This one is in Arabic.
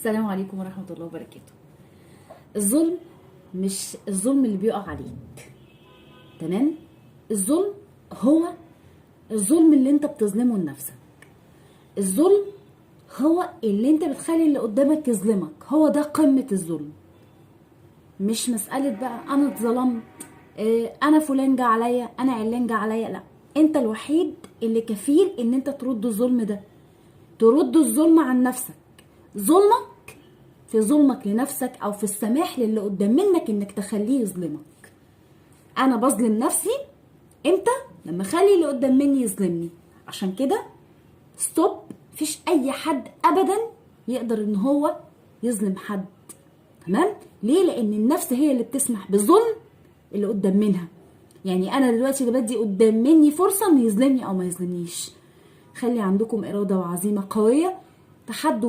السلام عليكم ورحمة الله وبركاته. الظلم مش الظلم اللي بيقع عليك، تمام؟ الظلم هو الظلم اللي انت بتظلمه لنفسك. الظلم هو اللي انت بتخلي اللي قدامك يظلمك، هو ده قمة الظلم. مش مسألة بقى انا اتظلمت، انا فلان جه عليا، انا علان جه عليا، لا، انت الوحيد اللي كفيل ان انت ترد الظلم ده، ترد الظلم عن نفسك. ظلمك في ظلمك لنفسك او في السماح للي قدام منك انك تخليه يظلمك. انا بظلم نفسي امتى؟ لما اخلي اللي قدام مني يظلمني. عشان كده ستوب، مفيش اي حد ابدا يقدر ان هو يظلم حد، تمام؟ ليه؟ لان النفس هي اللي بتسمح بظلم اللي قدام منها. يعني انا دلوقتي اللي بدي قدام مني فرصه انه يظلمني او ما يظلمنيش. خلي عندكم اراده وعزيمه قويه، تحدوا